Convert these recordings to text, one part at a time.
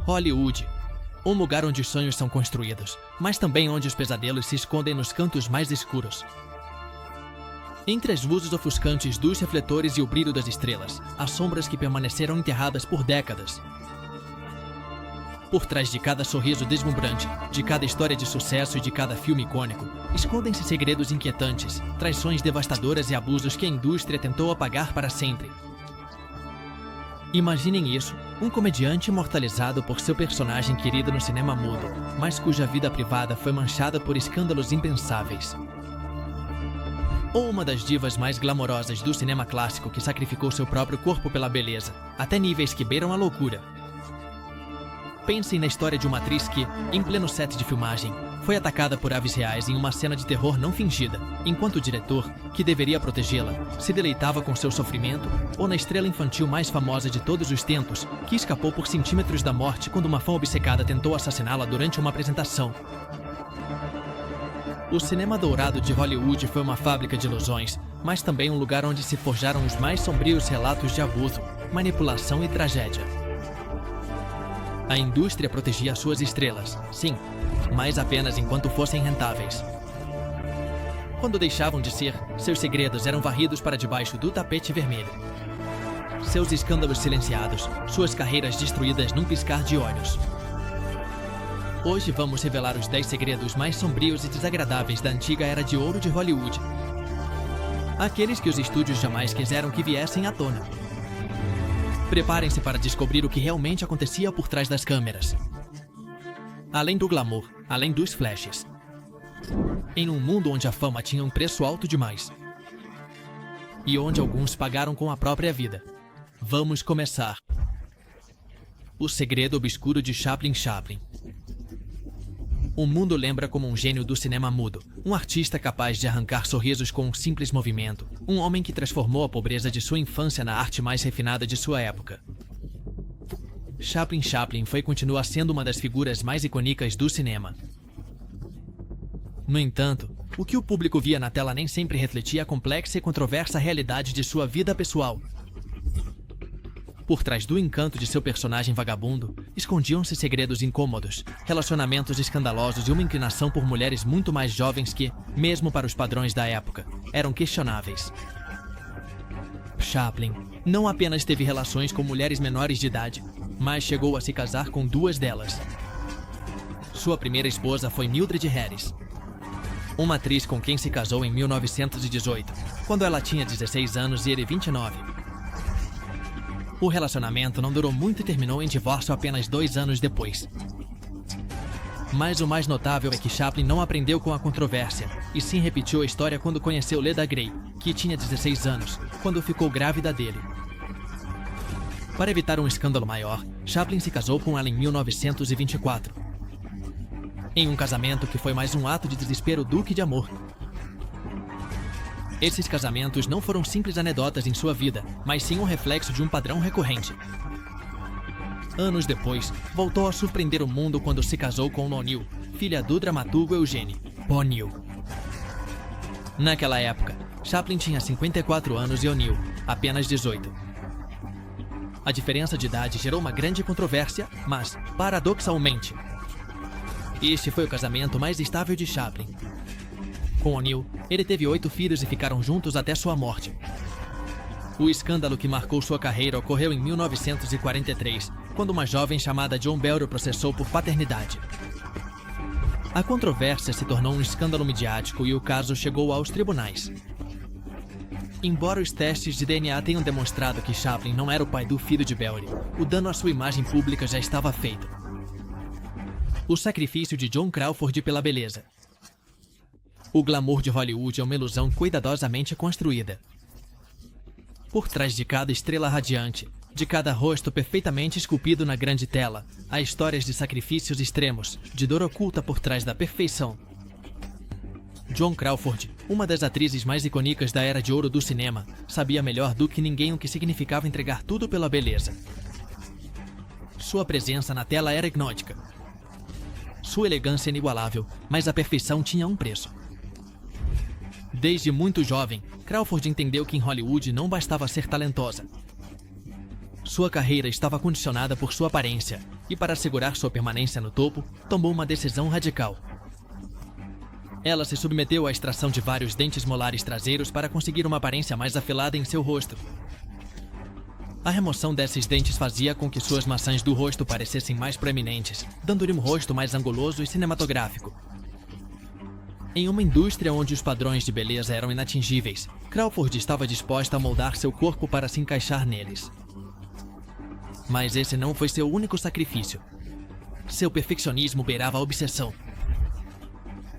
Hollywood. Um lugar onde os sonhos são construídos, mas também onde os pesadelos se escondem nos cantos mais escuros. Entre as luzes ofuscantes dos refletores e o brilho das estrelas, há sombras que permaneceram enterradas por décadas. Por trás de cada sorriso deslumbrante, de cada história de sucesso e de cada filme icônico, escondem-se segredos inquietantes, traições devastadoras e abusos que a indústria tentou apagar para sempre. Imaginem isso, um comediante imortalizado por seu personagem querido no cinema mudo, mas cuja vida privada foi manchada por escândalos impensáveis. Ou uma das divas mais glamorosas do cinema clássico que sacrificou seu próprio corpo pela beleza, até níveis que beiram a loucura. Pensem na história de uma atriz que, em pleno set de filmagem, foi atacada por aves reais em uma cena de terror não fingida, enquanto o diretor, que deveria protegê-la, se deleitava com seu sofrimento, ou na estrela infantil mais famosa de todos os tempos, que escapou por centímetros da morte quando uma fã obcecada tentou assassiná-la durante uma apresentação. O cinema dourado de Hollywood foi uma fábrica de ilusões, mas também um lugar onde se forjaram os mais sombrios relatos de abuso, manipulação e tragédia. A indústria protegia suas estrelas, sim, mas apenas enquanto fossem rentáveis. Quando deixavam de ser, seus segredos eram varridos para debaixo do tapete vermelho. Seus escândalos silenciados, suas carreiras destruídas num piscar de olhos. Hoje vamos revelar os 10 segredos mais sombrios e desagradáveis da antiga era de ouro de Hollywood. Aqueles que os estúdios jamais quiseram que viessem à tona. Preparem-se para descobrir o que realmente acontecia por trás das câmeras. Além do glamour, além dos flashes. Em um mundo onde a fama tinha um preço alto demais. E onde alguns pagaram com a própria vida. Vamos começar. O segredo obscuro de Chaplin. O mundo lembra como um gênio do cinema mudo, um artista capaz de arrancar sorrisos com um simples movimento, um homem que transformou a pobreza de sua infância na arte mais refinada de sua época. Chaplin foi e continua sendo uma das figuras mais icônicas do cinema. No entanto, o que o público via na tela nem sempre refletia a complexa e controversa realidade de sua vida pessoal. Por trás do encanto de seu personagem vagabundo, escondiam-se segredos incômodos, relacionamentos escandalosos e uma inclinação por mulheres muito mais jovens que, mesmo para os padrões da época, eram questionáveis. Chaplin não apenas teve relações com mulheres menores de idade, mas chegou a se casar com 2 delas. Sua primeira esposa foi Mildred Harris, uma atriz com quem se casou em 1918, quando ela tinha 16 anos e ele 29. O relacionamento não durou muito e terminou em divórcio apenas 2 anos depois. Mas o mais notável é que Chaplin não aprendeu com a controvérsia, e sim repetiu a história quando conheceu Leda Grey, que tinha 16 anos, quando ficou grávida dele. Para evitar um escândalo maior, Chaplin se casou com ela em 1924. Em um casamento que foi mais um ato de desespero do que de amor. Esses casamentos não foram simples anedotas em sua vida, mas sim um reflexo de um padrão recorrente. Anos depois, voltou a surpreender o mundo quando se casou com O'Neill, filha do dramaturgo Eugene O'Neill. Naquela época, Chaplin tinha 54 anos e O'Neill apenas 18. A diferença de idade gerou uma grande controvérsia, mas, paradoxalmente, este foi o casamento mais estável de Chaplin. Com O'Neill, ele teve 8 filhos e ficaram juntos até sua morte. O escândalo que marcou sua carreira ocorreu em 1943, quando uma jovem chamada John Bell o processou por paternidade. A controvérsia se tornou um escândalo midiático e o caso chegou aos tribunais. Embora os testes de DNA tenham demonstrado que Chaplin não era o pai do filho de Bellery, o dano à sua imagem pública já estava feito. O sacrifício de John Crawford pela beleza. O glamour de Hollywood é uma ilusão cuidadosamente construída. Por trás de cada estrela radiante, de cada rosto perfeitamente esculpido na grande tela, há histórias de sacrifícios extremos, de dor oculta por trás da perfeição. Joan Crawford, uma das atrizes mais icônicas da era de ouro do cinema, sabia melhor do que ninguém o que significava entregar tudo pela beleza. Sua presença na tela era hipnótica. Sua elegância inigualável, mas a perfeição tinha um preço. Desde muito jovem, Crawford entendeu que em Hollywood não bastava ser talentosa. Sua carreira estava condicionada por sua aparência, e, para assegurar sua permanência no topo, tomou uma decisão radical. Ela se submeteu à extração de vários dentes molares traseiros para conseguir uma aparência mais afilada em seu rosto. A remoção desses dentes fazia com que suas maçãs do rosto parecessem mais proeminentes, dando-lhe um rosto mais anguloso e cinematográfico. Em uma indústria onde os padrões de beleza eram inatingíveis, Crawford estava disposta a moldar seu corpo para se encaixar neles. Mas esse não foi seu único sacrifício. Seu perfeccionismo beirava a obsessão.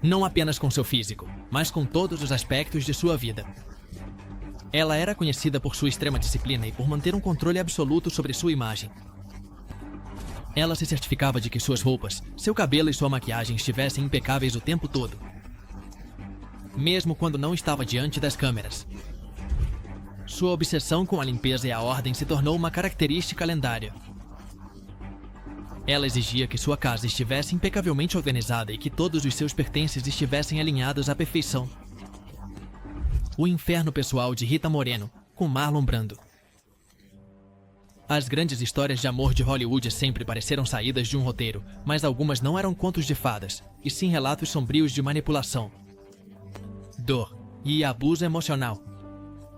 Não apenas com seu físico, mas com todos os aspectos de sua vida. Ela era conhecida por sua extrema disciplina e por manter um controle absoluto sobre sua imagem. Ela se certificava de que suas roupas, seu cabelo e sua maquiagem estivessem impecáveis o tempo todo, mesmo quando não estava diante das câmeras. Sua obsessão com a limpeza e a ordem se tornou uma característica lendária. Ela exigia que sua casa estivesse impecavelmente organizada e que todos os seus pertences estivessem alinhados à perfeição. O inferno pessoal de Rita Moreno, com Marlon Brando. As grandes histórias de amor de Hollywood sempre pareceram saídas de um roteiro, mas algumas não eram contos de fadas, e sim relatos sombrios de manipulação, dor e abuso emocional.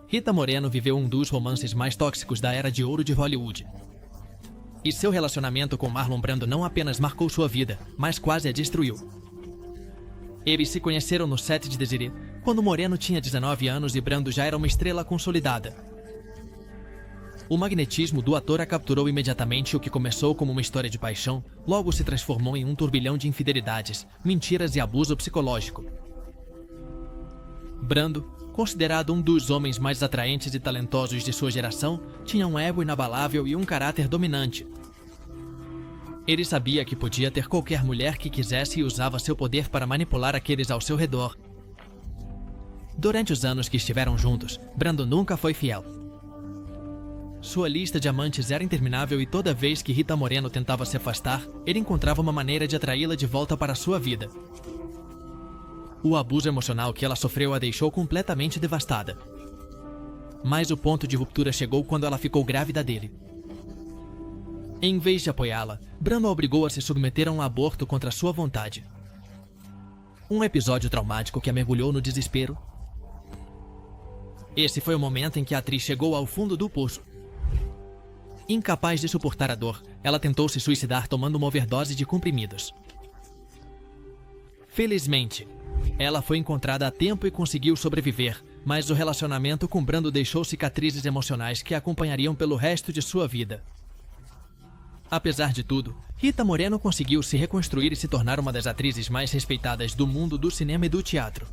Rita Moreno viveu um dos romances mais tóxicos da era de ouro de Hollywood. E seu relacionamento com Marlon Brando não apenas marcou sua vida, mas quase a destruiu. Eles se conheceram no set de Desiree, quando Moreno tinha 19 anos e Brando já era uma estrela consolidada. O magnetismo do ator a capturou imediatamente, o que começou como uma história de paixão, logo se transformou em um turbilhão de infidelidades, mentiras e abuso psicológico. Brando, considerado um dos homens mais atraentes e talentosos de sua geração, tinha um ego inabalável e um caráter dominante. Ele sabia que podia ter qualquer mulher que quisesse e usava seu poder para manipular aqueles ao seu redor. Durante os anos que estiveram juntos, Brando nunca foi fiel. Sua lista de amantes era interminável e toda vez que Rita Moreno tentava se afastar, ele encontrava uma maneira de atraí-la de volta para sua vida. O abuso emocional que ela sofreu a deixou completamente devastada. Mas o ponto de ruptura chegou quando ela ficou grávida dele. Em vez de apoiá-la, Brando a obrigou a se submeter a um aborto contra sua vontade. Um episódio traumático que a mergulhou no desespero. Esse foi o momento em que a atriz chegou ao fundo do poço. Incapaz de suportar a dor, ela tentou se suicidar tomando uma overdose de comprimidos. Felizmente, ela foi encontrada a tempo e conseguiu sobreviver, mas o relacionamento com Brando deixou cicatrizes emocionais que a acompanhariam pelo resto de sua vida. Apesar de tudo, Rita Moreno conseguiu se reconstruir e se tornar uma das atrizes mais respeitadas do mundo do cinema e do teatro.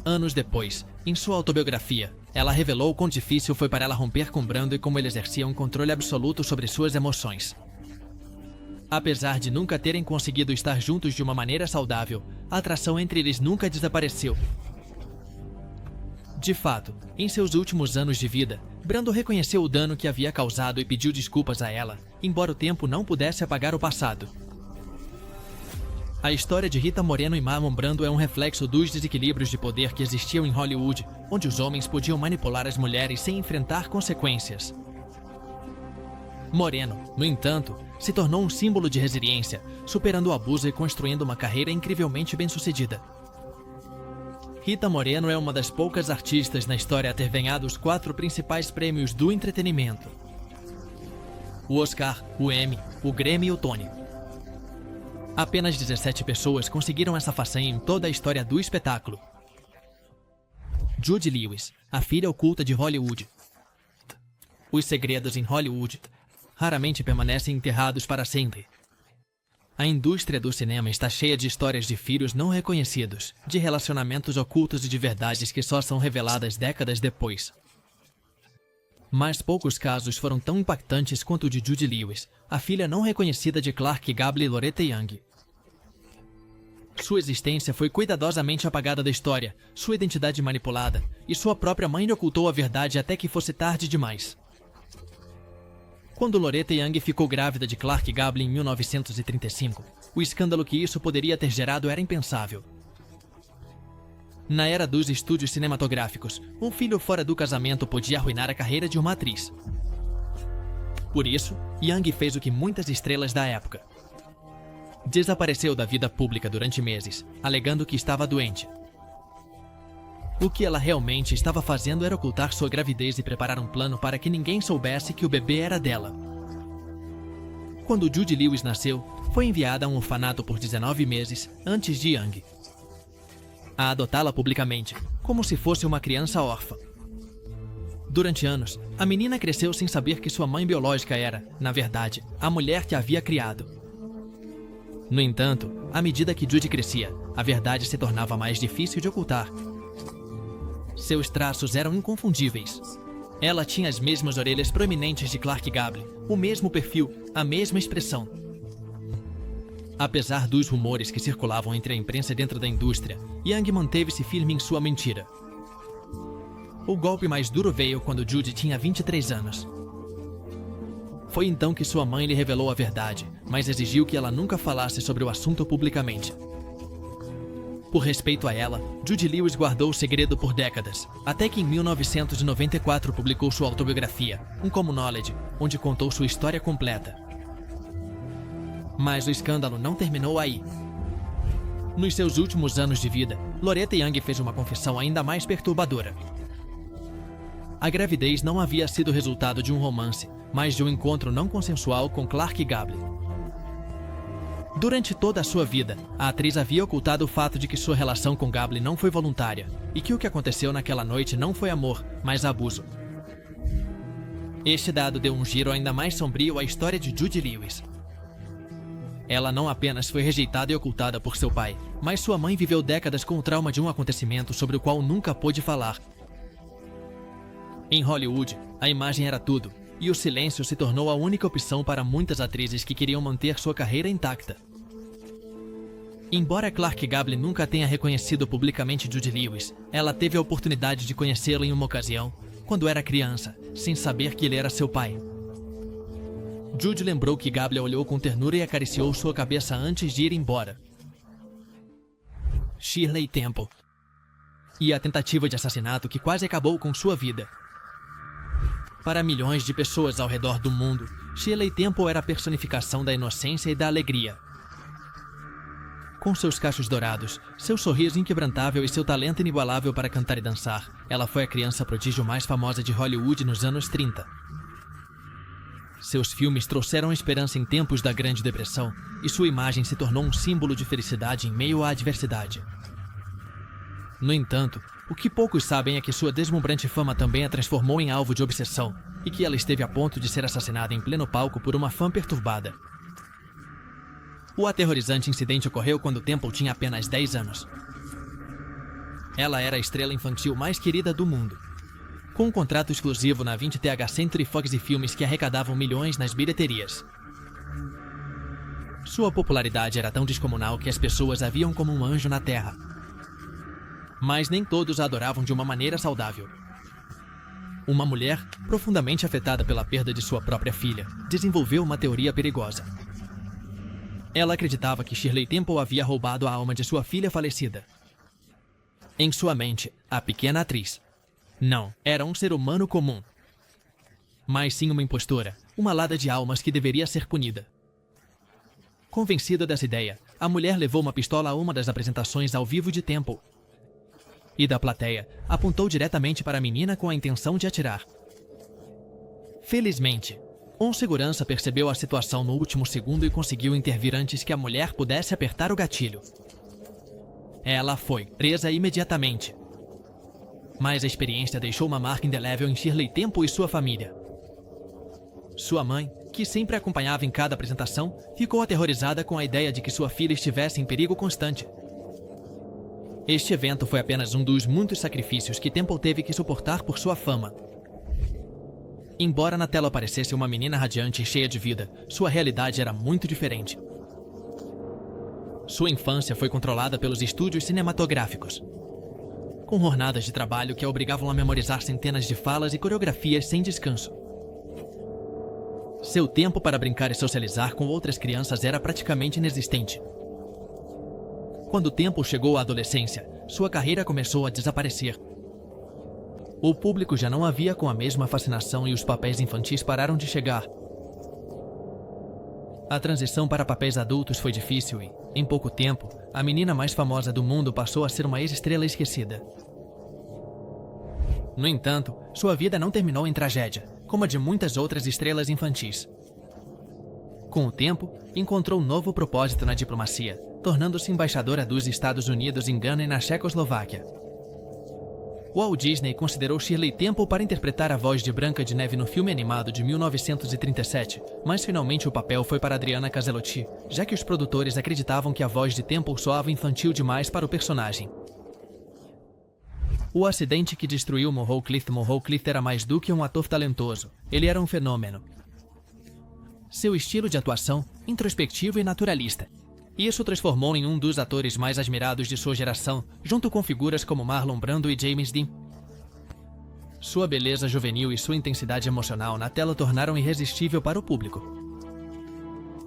Anos depois, em sua autobiografia, ela revelou o quão difícil foi para ela romper com Brando e como ele exercia um controle absoluto sobre suas emoções. Apesar de nunca terem conseguido estar juntos de uma maneira saudável, a atração entre eles nunca desapareceu. De fato, em seus últimos anos de vida, Brando reconheceu o dano que havia causado e pediu desculpas a ela, embora o tempo não pudesse apagar o passado. A história de Rita Moreno e Marlon Brando é um reflexo dos desequilíbrios de poder que existiam em Hollywood, onde os homens podiam manipular as mulheres sem enfrentar consequências. Moreno, no entanto, se tornou um símbolo de resiliência, superando o abuso e construindo uma carreira incrivelmente bem-sucedida. Rita Moreno é uma das poucas artistas na história a ter ganhado os 4 principais prêmios do entretenimento: o Oscar, o Emmy, o Grammy e o Tony. Apenas 17 pessoas conseguiram essa façanha em toda a história do espetáculo. Judy Lewis, a filha oculta de Hollywood. Os segredos em Hollywood raramente permanecem enterrados para sempre. A indústria do cinema está cheia de histórias de filhos não reconhecidos, de relacionamentos ocultos e de verdades que só são reveladas décadas depois. Mas poucos casos foram tão impactantes quanto o de Judy Lewis, a filha não reconhecida de Clark Gable e Loretta Young. Sua existência foi cuidadosamente apagada da história, sua identidade manipulada, e sua própria mãe lhe ocultou a verdade até que fosse tarde demais. Quando Loretta Young ficou grávida de Clark Gable em 1935, o escândalo que isso poderia ter gerado era impensável. Na era dos estúdios cinematográficos, um filho fora do casamento podia arruinar a carreira de uma atriz. Por isso, Young fez o que muitas estrelas da época. Desapareceu da vida pública durante meses, alegando que estava doente. O que ela realmente estava fazendo era ocultar sua gravidez e preparar um plano para que ninguém soubesse que o bebê era dela. Quando Judy Lewis nasceu, foi enviada a um orfanato por 19 meses antes de Young a adotá-la publicamente, como se fosse uma criança órfã. Durante anos, a menina cresceu sem saber que sua mãe biológica era, na verdade, a mulher que a havia criado. No entanto, à medida que Judy crescia, a verdade se tornava mais difícil de ocultar. Seus traços eram inconfundíveis. Ela tinha as mesmas orelhas proeminentes de Clark Gable, o mesmo perfil, a mesma expressão. Apesar dos rumores que circulavam entre a imprensa e dentro da indústria, Young manteve-se firme em sua mentira. O golpe mais duro veio quando Judy tinha 23 anos. Foi então que sua mãe lhe revelou a verdade, mas exigiu que ela nunca falasse sobre o assunto publicamente. Por respeito a ela, Judy Lewis guardou o segredo por décadas, até que em 1994 publicou sua autobiografia, Uncommon Knowledge, onde contou sua história completa. Mas o escândalo não terminou aí. Nos seus últimos anos de vida, Loretta Young fez uma confissão ainda mais perturbadora. A gravidez não havia sido resultado de um romance, mas de um encontro não consensual com Clark Gable. Durante toda a sua vida, a atriz havia ocultado o fato de que sua relação com Gable não foi voluntária e que o que aconteceu naquela noite não foi amor, mas abuso. Este dado deu um giro ainda mais sombrio à história de Judy Lewis. Ela não apenas foi rejeitada e ocultada por seu pai, mas sua mãe viveu décadas com o trauma de um acontecimento sobre o qual nunca pôde falar. Em Hollywood, a imagem era tudo, e o silêncio se tornou a única opção para muitas atrizes que queriam manter sua carreira intacta. Embora Clark Gable nunca tenha reconhecido publicamente Judy Lewis, ela teve a oportunidade de conhecê-lo em uma ocasião, quando era criança, sem saber que ele era seu pai. Judy lembrou que Gable a olhou com ternura e acariciou sua cabeça antes de ir embora. Shirley Temple. E a tentativa de assassinato que quase acabou com sua vida. Para milhões de pessoas ao redor do mundo, Shirley Temple era a personificação da inocência e da alegria. Com seus cachos dourados, seu sorriso inquebrantável e seu talento inigualável para cantar e dançar, ela foi a criança prodígio mais famosa de Hollywood nos anos 30. Seus filmes trouxeram esperança em tempos da Grande Depressão, e sua imagem se tornou um símbolo de felicidade em meio à adversidade. No entanto, o que poucos sabem é que sua deslumbrante fama também a transformou em alvo de obsessão, e que ela esteve a ponto de ser assassinada em pleno palco por uma fã perturbada. O aterrorizante incidente ocorreu quando Temple tinha apenas 10 anos. Ela era a estrela infantil mais querida do mundo. Com um contrato exclusivo na 20th Century Fox Filmes que arrecadavam milhões nas bilheterias. Sua popularidade era tão descomunal que as pessoas a viam como um anjo na terra. Mas nem todos a adoravam de uma maneira saudável. Uma mulher, profundamente afetada pela perda de sua própria filha, desenvolveu uma teoria perigosa. Ela acreditava que Shirley Temple havia roubado a alma de sua filha falecida. Em sua mente, a pequena atriz não era um ser humano comum, mas sim uma impostora, uma lada de almas que deveria ser punida. Convencida dessa ideia, a mulher levou uma pistola a uma das apresentações ao vivo de Temple e da plateia apontou diretamente para a menina com a intenção de atirar. Felizmente, um segurança percebeu a situação no último segundo e conseguiu intervir antes que a mulher pudesse apertar o gatilho. Ela foi presa imediatamente. Mas a experiência deixou uma marca indelével em Shirley Temple e sua família. Sua mãe, que sempre a acompanhava em cada apresentação, ficou aterrorizada com a ideia de que sua filha estivesse em perigo constante. Este evento foi apenas um dos muitos sacrifícios que Temple teve que suportar por sua fama. Embora na tela aparecesse uma menina radiante e cheia de vida, sua realidade era muito diferente. Sua infância foi controlada pelos estúdios cinematográficos, com jornadas de trabalho que a obrigavam a memorizar centenas de falas e coreografias sem descanso. Seu tempo para brincar e socializar com outras crianças era praticamente inexistente. Quando Temple chegou à adolescência, sua carreira começou a desaparecer. O público já não a via com a mesma fascinação e os papéis infantis pararam de chegar. A transição para papéis adultos foi difícil e, em pouco tempo, a menina mais famosa do mundo passou a ser uma ex-estrela esquecida. No entanto, sua vida não terminou em tragédia, como a de muitas outras estrelas infantis. Com o tempo, encontrou um novo propósito na diplomacia, tornando-se embaixadora dos Estados Unidos em Gana e na Checoslováquia. Walt Disney considerou Shirley Temple para interpretar a voz de Branca de Neve no filme animado de 1937, mas finalmente o papel foi para Adriana Caselotti, já que os produtores acreditavam que a voz de Temple soava infantil demais para o personagem. O acidente que destruiu Monroe Clift era mais do que um ator talentoso, ele era um fenômeno. Seu estilo de atuação, introspectivo e naturalista. Isso o transformou em um dos atores mais admirados de sua geração, junto com figuras como Marlon Brando e James Dean. Sua beleza juvenil e sua intensidade emocional na tela tornaram irresistível para o público.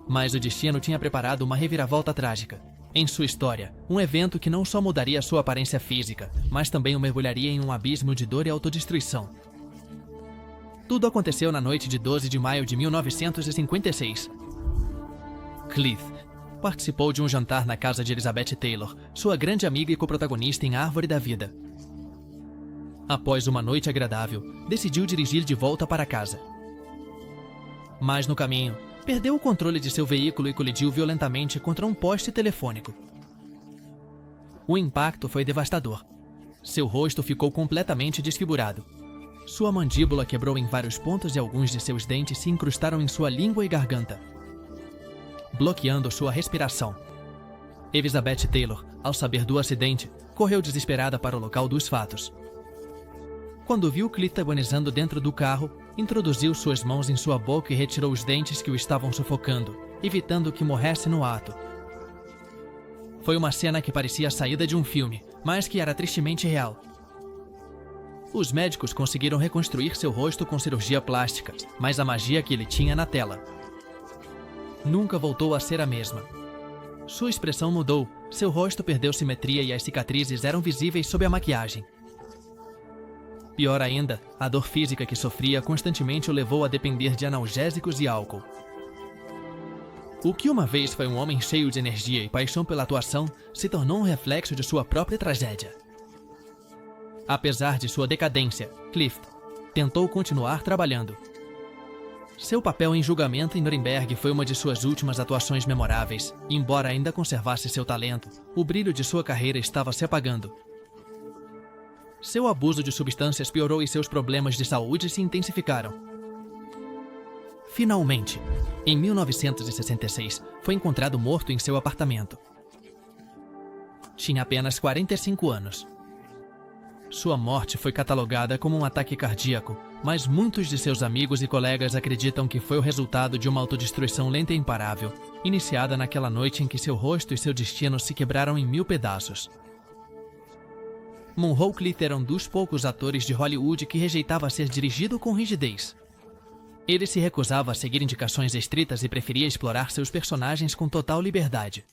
Mas o destino tinha preparado uma reviravolta trágica. Em sua história, um evento que não só mudaria sua aparência física, mas também o mergulharia em um abismo de dor e autodestruição. Tudo aconteceu na noite de 12 de maio de 1956. Cliff participou de um jantar na casa de Elizabeth Taylor, sua grande amiga e coprotagonista em Árvore da Vida. Após uma noite agradável, decidiu dirigir de volta para casa. Mas no caminho, perdeu o controle de seu veículo e colidiu violentamente contra um poste telefônico. O impacto foi devastador. Seu rosto ficou completamente desfigurado. Sua mandíbula quebrou em vários pontos e alguns de seus dentes se incrustaram em sua língua e garganta, bloqueando sua respiração. Elizabeth Taylor, ao saber do acidente, correu desesperada para o local dos fatos. Quando viu Cliff agonizando dentro do carro, introduziu suas mãos em sua boca e retirou os dentes que o estavam sufocando, evitando que morresse no ato. Foi uma cena que parecia a saída de um filme, mas que era tristemente real. Os médicos conseguiram reconstruir seu rosto com cirurgia plástica, mas a magia que ele tinha na tela nunca voltou a ser a mesma. Sua expressão mudou, seu rosto perdeu simetria e as cicatrizes eram visíveis sob a maquiagem. Pior ainda, a dor física que sofria constantemente o levou a depender de analgésicos e álcool. O que uma vez foi um homem cheio de energia e paixão pela atuação, se tornou um reflexo de sua própria tragédia. Apesar de sua decadência, Cliff tentou continuar trabalhando. Seu papel em Julgamento em Nuremberg foi uma de suas últimas atuações memoráveis. Embora ainda conservasse seu talento, o brilho de sua carreira estava se apagando. Seu abuso de substâncias piorou e seus problemas de saúde se intensificaram. Finalmente, em 1966, foi encontrado morto em seu apartamento. Tinha apenas 45 anos. Sua morte foi catalogada como um ataque cardíaco, mas muitos de seus amigos e colegas acreditam que foi o resultado de uma autodestruição lenta e imparável, iniciada naquela noite em que seu rosto e seu destino se quebraram em 1000 pedaços. Monroe Clift era um dos poucos atores de Hollywood que rejeitava ser dirigido com rigidez. Ele se recusava a seguir indicações estritas e preferia explorar seus personagens com total liberdade.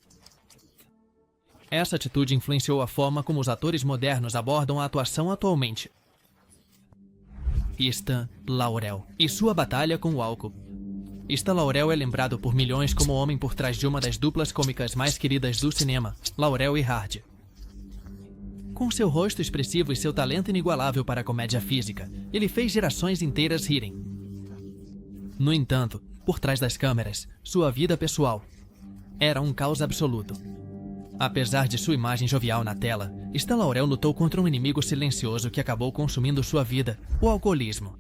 Essa atitude influenciou a forma como os atores modernos abordam a atuação atualmente. Stan Laurel e sua batalha com o álcool. Stan Laurel é lembrado por milhões como o homem por trás de uma das duplas cômicas mais queridas do cinema, Laurel e Hardy. Com seu rosto expressivo e seu talento inigualável para a comédia física, ele fez gerações inteiras rirem. No entanto, por trás das câmeras, sua vida pessoal era um caos absoluto. Apesar de sua imagem jovial na tela, Stan Laurel lutou contra um inimigo silencioso que acabou consumindo sua vida, o alcoolismo.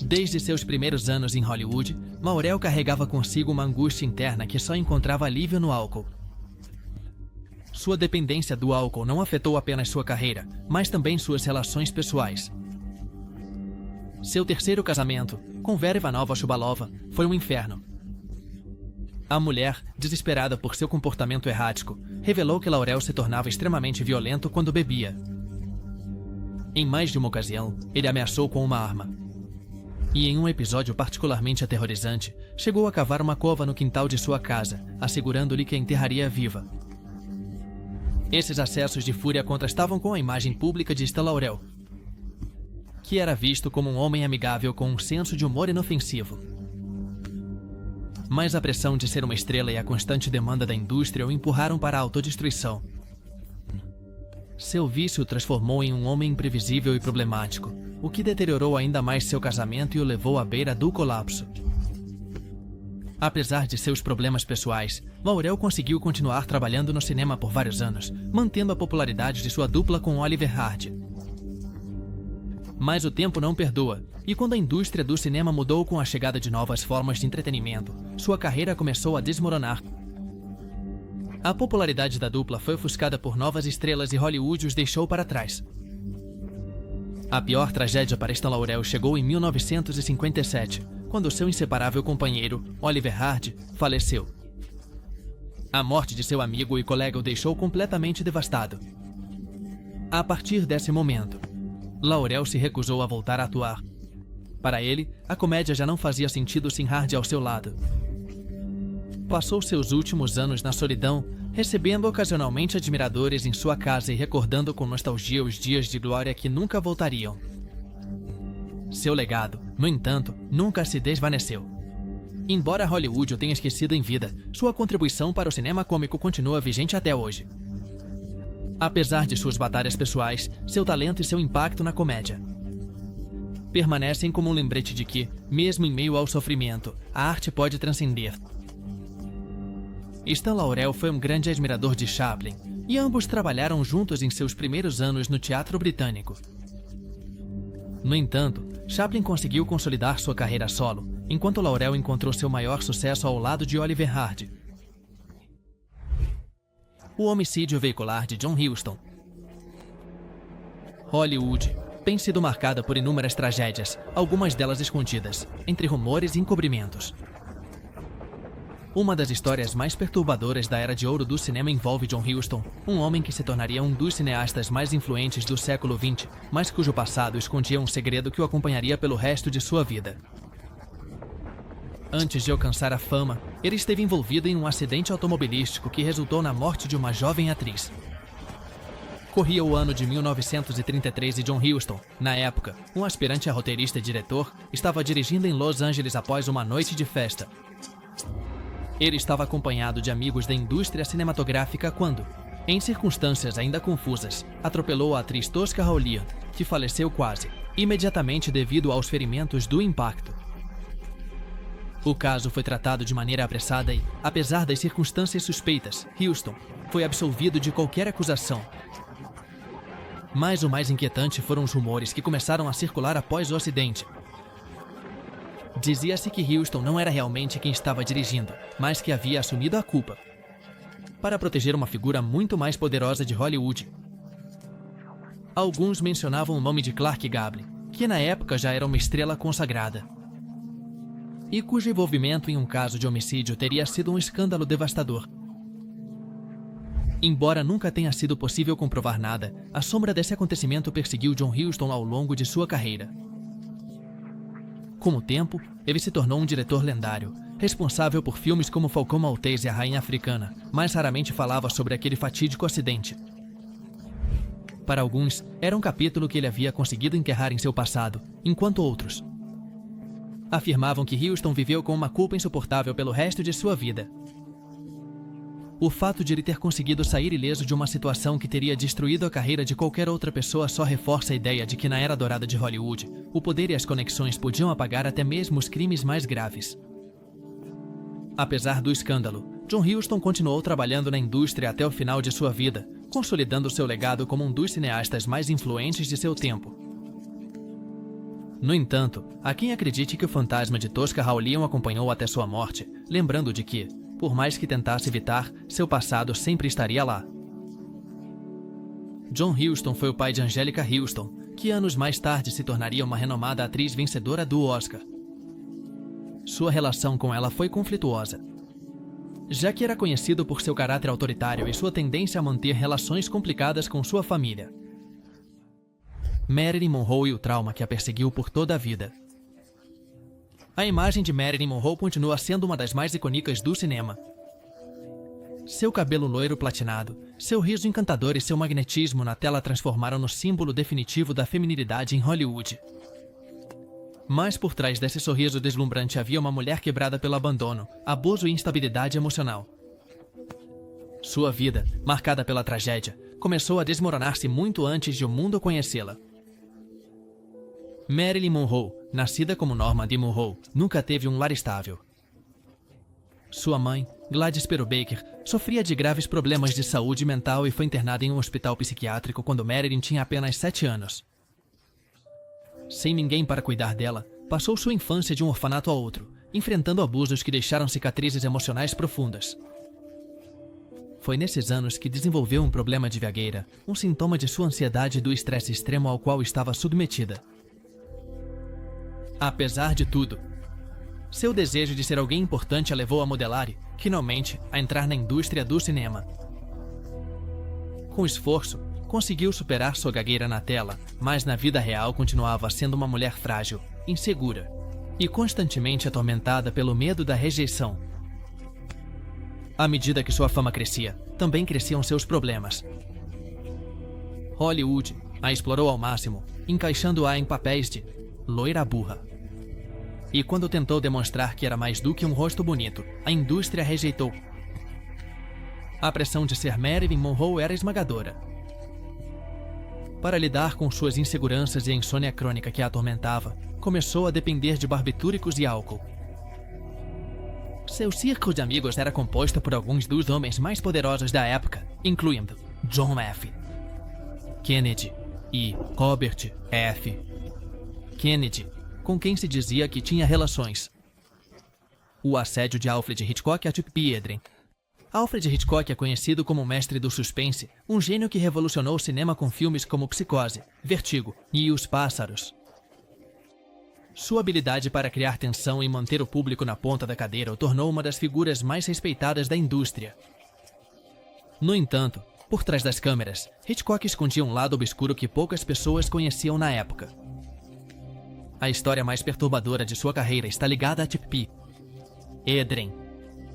Desde seus primeiros anos em Hollywood, Laurel carregava consigo uma angústia interna que só encontrava alívio no álcool. Sua dependência do álcool não afetou apenas sua carreira, mas também suas relações pessoais. Seu terceiro casamento, com Vera Ivanova Shubalova, foi um inferno. A mulher, desesperada por seu comportamento errático, revelou que Laurel se tornava extremamente violento quando bebia. Em mais de uma ocasião, ele ameaçou com uma arma. E em um episódio particularmente aterrorizante, chegou a cavar uma cova no quintal de sua casa, assegurando-lhe que a enterraria viva. Esses acessos de fúria contrastavam com a imagem pública de Stan Laurel, que era visto como um homem amigável com um senso de humor inofensivo. Mas a pressão de ser uma estrela e a constante demanda da indústria o empurraram para a autodestruição. Seu vício o transformou em um homem imprevisível e problemático, o que deteriorou ainda mais seu casamento e o levou à beira do colapso. Apesar de seus problemas pessoais, Laurel conseguiu continuar trabalhando no cinema por vários anos, mantendo a popularidade de sua dupla com Oliver Hardy. Mas o tempo não perdoa, e quando a indústria do cinema mudou com a chegada de novas formas de entretenimento, sua carreira começou a desmoronar. A popularidade da dupla foi ofuscada por novas estrelas e Hollywood os deixou para trás. A pior tragédia para Stan Laurel chegou em 1957, quando seu inseparável companheiro, Oliver Hardy, faleceu. A morte de seu amigo e colega o deixou completamente devastado. A partir desse momento, Laurel se recusou a voltar a atuar. Para ele, a comédia já não fazia sentido sem Hardy ao seu lado. Passou seus últimos anos na solidão, recebendo ocasionalmente admiradores em sua casa e recordando com nostalgia os dias de glória que nunca voltariam. Seu legado, no entanto, nunca se desvaneceu. Embora Hollywood o tenha esquecido em vida, sua contribuição para o cinema cômico continua vigente até hoje. Apesar de suas batalhas pessoais, seu talento e seu impacto na comédia permanecem como um lembrete de que, mesmo em meio ao sofrimento, a arte pode transcender. Stan Laurel foi um grande admirador de Chaplin, e ambos trabalharam juntos em seus primeiros anos no teatro britânico. No entanto, Chaplin conseguiu consolidar sua carreira solo, enquanto Laurel encontrou seu maior sucesso ao lado de Oliver Hardy. O homicídio veicular de John Huston. Hollywood tem sido marcada por inúmeras tragédias, algumas delas escondidas, entre rumores e encobrimentos. Uma das histórias mais perturbadoras da era de ouro do cinema envolve John Huston, um homem que se tornaria um dos cineastas mais influentes do século XX, mas cujo passado escondia um segredo que o acompanharia pelo resto de sua vida. Antes de alcançar a fama, ele esteve envolvido em um acidente automobilístico que resultou na morte de uma jovem atriz. Corria o ano de 1933 e John Huston, na época, um aspirante a roteirista e diretor, estava dirigindo em Los Angeles após uma noite de festa. Ele estava acompanhado de amigos da indústria cinematográfica quando, em circunstâncias ainda confusas, atropelou a atriz Tosca Howlett, que faleceu quase imediatamente devido aos ferimentos do impacto. O caso foi tratado de maneira apressada e, apesar das circunstâncias suspeitas, Huston foi absolvido de qualquer acusação. Mas o mais inquietante foram os rumores que começaram a circular após o acidente. Dizia-se que Huston não era realmente quem estava dirigindo, mas que havia assumido a culpa para proteger uma figura muito mais poderosa de Hollywood. Alguns mencionavam o nome de Clark Gable, que na época já era uma estrela consagrada, e cujo envolvimento em um caso de homicídio teria sido um escândalo devastador. Embora nunca tenha sido possível comprovar nada, a sombra desse acontecimento perseguiu John Huston ao longo de sua carreira. Com o tempo, ele se tornou um diretor lendário, responsável por filmes como Falcão Maltese e a Rainha Africana, mas raramente falava sobre aquele fatídico acidente. Para alguns, era um capítulo que ele havia conseguido enterrar em seu passado, enquanto outros afirmavam que Huston viveu com uma culpa insuportável pelo resto de sua vida. O fato de ele ter conseguido sair ileso de uma situação que teria destruído a carreira de qualquer outra pessoa só reforça a ideia de que na era dourada de Hollywood, o poder e as conexões podiam apagar até mesmo os crimes mais graves. Apesar do escândalo, John Huston continuou trabalhando na indústria até o final de sua vida, consolidando seu legado como um dos cineastas mais influentes de seu tempo. No entanto, há quem acredite que o fantasma de Tosca Howlett o acompanhou até sua morte, lembrando de que, por mais que tentasse evitar, seu passado sempre estaria lá. John Huston foi o pai de Angélica Huston, que anos mais tarde se tornaria uma renomada atriz vencedora do Oscar. Sua relação com ela foi conflituosa, já que era conhecido por seu caráter autoritário e sua tendência a manter relações complicadas com sua família. Marilyn Monroe e o trauma que a perseguiu por toda a vida. A imagem de Marilyn Monroe continua sendo uma das mais icônicas do cinema. Seu cabelo loiro platinado, seu riso encantador e seu magnetismo na tela transformaram no símbolo definitivo da feminilidade em Hollywood. Mas por trás desse sorriso deslumbrante havia uma mulher quebrada pelo abandono, abuso e instabilidade emocional. Sua vida, marcada pela tragédia, começou a desmoronar-se muito antes de o mundo conhecê-la. Marilyn Monroe, nascida como Norma de Monroe, nunca teve um lar estável. Sua mãe, Gladys Baker, sofria de graves problemas de saúde mental e foi internada em um hospital psiquiátrico quando Marilyn tinha apenas 7 anos. Sem ninguém para cuidar dela, passou sua infância de um orfanato a outro, enfrentando abusos que deixaram cicatrizes emocionais profundas. Foi nesses anos que desenvolveu um problema de vagueira, um sintoma de sua ansiedade e do estresse extremo ao qual estava submetida. Apesar de tudo, seu desejo de ser alguém importante a levou a modelar e, finalmente, a entrar na indústria do cinema. Com esforço, conseguiu superar sua gagueira na tela, mas na vida real continuava sendo uma mulher frágil, insegura e constantemente atormentada pelo medo da rejeição. À medida que sua fama crescia, também cresciam seus problemas. Hollywood a explorou ao máximo, encaixando-a em papéis de loira burra. E quando tentou demonstrar que era mais do que um rosto bonito, a indústria rejeitou. A pressão de ser Marilyn Monroe era esmagadora. Para lidar com suas inseguranças e a insônia crônica que a atormentava, começou a depender de barbitúricos e álcool. Seu círculo de amigos era composto por alguns dos homens mais poderosos da época, incluindo John F. Kennedy e Robert F. Kennedy, com quem se dizia que tinha relações. O assédio de Alfred Hitchcock a Tippi Hedren. Alfred Hitchcock é conhecido como o mestre do suspense, um gênio que revolucionou o cinema com filmes como Psicose, Vertigo e Os Pássaros. Sua habilidade para criar tensão e manter o público na ponta da cadeira o tornou uma das figuras mais respeitadas da indústria. No entanto, por trás das câmeras, Hitchcock escondia um lado obscuro que poucas pessoas conheciam na época. A história mais perturbadora de sua carreira está ligada a Tippi Hedren,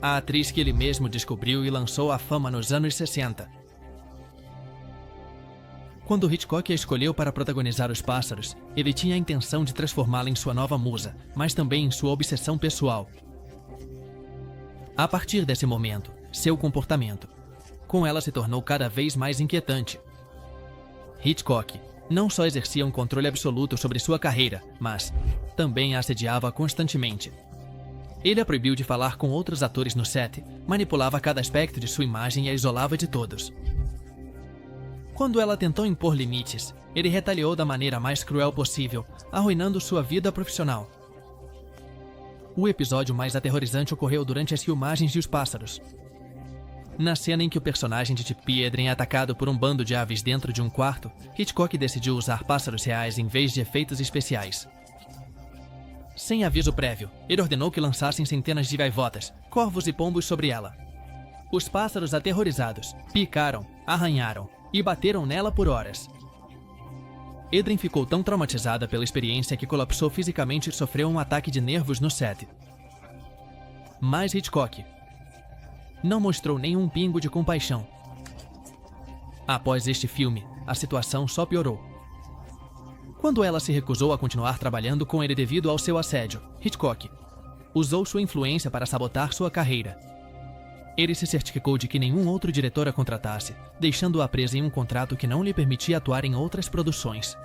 a atriz que ele mesmo descobriu e lançou à fama nos anos 60. Quando Hitchcock a escolheu para protagonizar Os Pássaros, ele tinha a intenção de transformá-la em sua nova musa, mas também em sua obsessão pessoal. A partir desse momento, seu comportamento com ela se tornou cada vez mais inquietante. Hitchcock não só exercia um controle absoluto sobre sua carreira, mas também a assediava constantemente. Ele a proibiu de falar com outros atores no set, manipulava cada aspecto de sua imagem e a isolava de todos. Quando ela tentou impor limites, ele retaliou da maneira mais cruel possível, arruinando sua vida profissional. O episódio mais aterrorizante ocorreu durante as filmagens de Os Pássaros. Na cena em que o personagem de Tippi Hedren é atacado por um bando de aves dentro de um quarto, Hitchcock decidiu usar pássaros reais em vez de efeitos especiais. Sem aviso prévio, ele ordenou que lançassem centenas de gaivotas, corvos e pombos sobre ela. Os pássaros, aterrorizados, picaram, arranharam e bateram nela por horas. Hedren ficou tão traumatizada pela experiência que colapsou fisicamente e sofreu um ataque de nervos no set. Mas Hitchcock não mostrou nenhum pingo de compaixão. Após este filme, a situação só piorou. Quando ela se recusou a continuar trabalhando com ele devido ao seu assédio, Hitchcock usou sua influência para sabotar sua carreira. Ele se certificou de que nenhum outro diretor a contratasse, deixando-a presa em um contrato que não lhe permitia atuar em outras produções.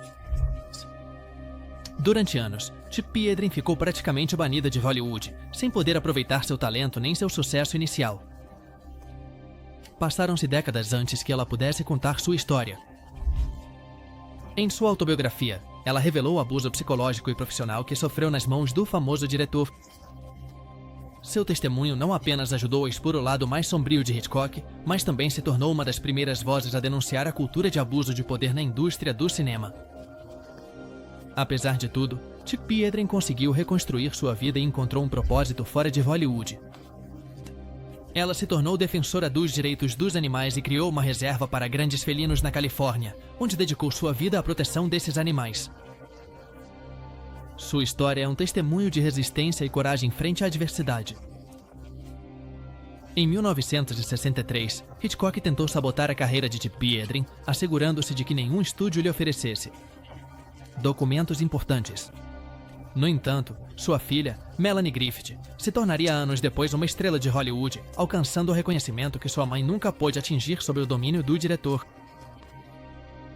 Durante anos, Tippi Hedren ficou praticamente banida de Hollywood, sem poder aproveitar seu talento nem seu sucesso inicial. Passaram-se décadas antes que ela pudesse contar sua história. Em sua autobiografia, ela revelou o abuso psicológico e profissional que sofreu nas mãos do famoso diretor. Seu testemunho não apenas ajudou a expor o lado mais sombrio de Hitchcock, mas também se tornou uma das primeiras vozes a denunciar a cultura de abuso de poder na indústria do cinema. Apesar de tudo, Tippi Hedren conseguiu reconstruir sua vida e encontrou um propósito fora de Hollywood. Ela se tornou defensora dos direitos dos animais e criou uma reserva para grandes felinos na Califórnia, onde dedicou sua vida à proteção desses animais. Sua história é um testemunho de resistência e coragem frente à adversidade. Em 1963, Hitchcock tentou sabotar a carreira de Tippi Hedren, assegurando-se de que nenhum estúdio lhe oferecesse documentos importantes. No entanto, sua filha, Melanie Griffith, se tornaria anos depois uma estrela de Hollywood, alcançando o reconhecimento que sua mãe nunca pôde atingir sob o domínio do diretor.